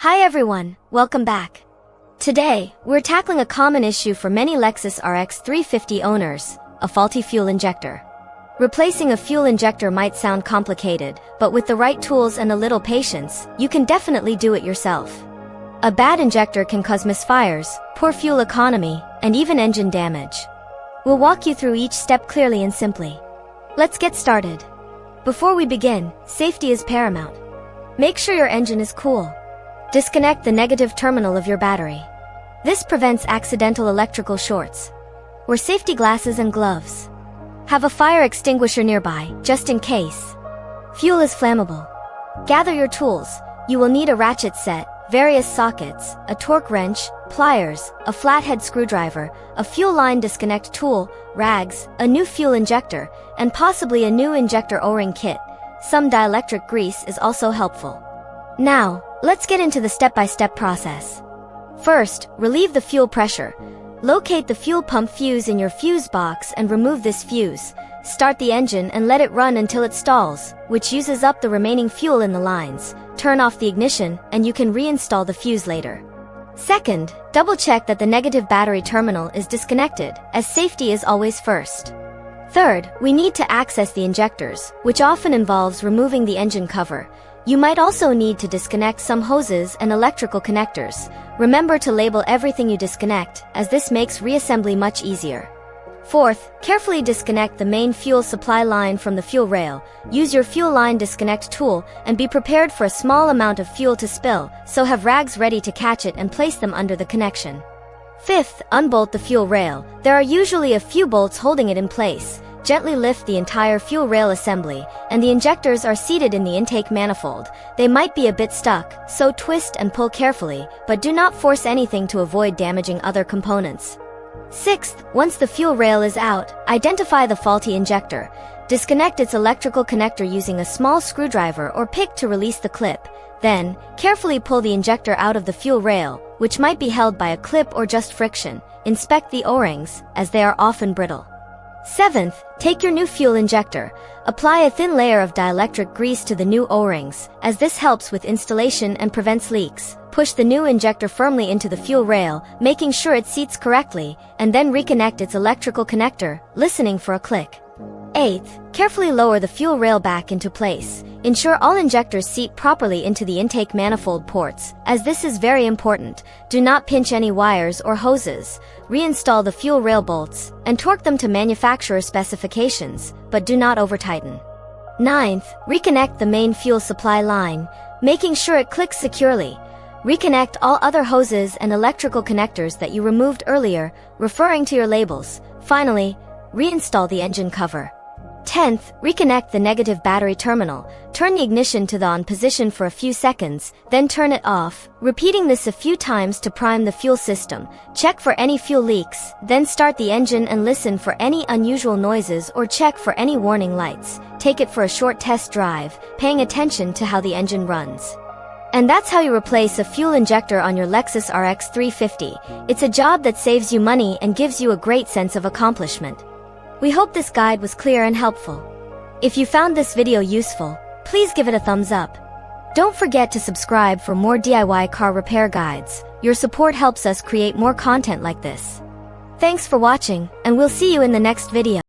Hi everyone, welcome back. Today, we're tackling a common issue for many Lexus RX350 owners, a faulty fuel injector. Replacing a fuel injector might sound complicated, but with the right tools and a little patience, you can definitely do it yourself. A bad injector can cause misfires, poor fuel economy, and even engine damage. We'll walk you through each step clearly and simply. Let's get started. Before we begin, safety is paramount. Make sure your engine is cool. Disconnect the negative terminal of your battery. This prevents accidental electrical shorts. Wear safety glasses and gloves. Have a fire extinguisher nearby, just in case. Fuel is flammable. Gather your tools. You will need a ratchet set, various sockets, a torque wrench, pliers, a flathead screwdriver, a fuel line disconnect tool, rags, a new fuel injector, and possibly a new injector O-ring kit. Some dielectric grease is also helpful. Now, let's get into the step-by-step process. First, relieve the fuel pressure. Locate the fuel pump fuse in your fuse box and remove this fuse. Start the engine and let it run until it stalls, which uses up the remaining fuel in the lines. Turn off the ignition, and you can reinstall the fuse later. Second, double-check that the negative battery terminal is disconnected, as safety is always first. Third, we need to access the injectors, which often involves removing the engine cover. You might also need to disconnect some hoses and electrical connectors. Remember to label everything you disconnect, as this makes reassembly much easier. Fourth, carefully disconnect the main fuel supply line from the fuel rail. Use your fuel line disconnect tool and be prepared for a small amount of fuel to spill, so have rags ready to catch it and place them under the connection. Fifth, unbolt the fuel rail. There are usually a few bolts holding it in place. Gently lift the entire fuel rail assembly, and the injectors are seated in the intake manifold. They might be a bit stuck, so twist and pull carefully, but do not force anything to avoid damaging other components. Sixth, once the fuel rail is out, identify the faulty injector. Disconnect its electrical connector using a small screwdriver or pick to release the clip. Then, carefully pull the injector out of the fuel rail, which might be held by a clip or just friction. Inspect the O-rings, as they are often brittle. Seventh, take your new fuel injector. Apply a thin layer of dielectric grease to the new O-rings, as this helps with installation and prevents leaks. Push the new injector firmly into the fuel rail, making sure it seats correctly, and then reconnect its electrical connector, listening for a click. Eighth, carefully lower the fuel rail back into place. Ensure all injectors seat properly into the intake manifold ports, as this is very important. Do not pinch any wires or hoses. Reinstall the fuel rail bolts, and torque them to manufacturer specifications, but do not over-tighten. Ninth, reconnect the main fuel supply line, making sure it clicks securely. Reconnect all other hoses and electrical connectors that you removed earlier, referring to your labels. Finally, reinstall the engine cover. 10th, reconnect the negative battery terminal. Turn the ignition to the on position for a few seconds, then turn it off, repeating this a few times to prime the fuel system. Check for any fuel leaks, then start the engine and listen for any unusual noises or check for any warning lights. Take it for a short test drive, paying attention to how the engine runs. And that's how you replace a fuel injector on your Lexus RX350. It's a job that saves you money and gives you a great sense of accomplishment. We hope this guide was clear and helpful. If you found this video useful, please give it a thumbs up. Don't forget to subscribe for more DIY car repair guides. Your support helps us create more content like this. Thanks for watching, and we'll see you in the next video.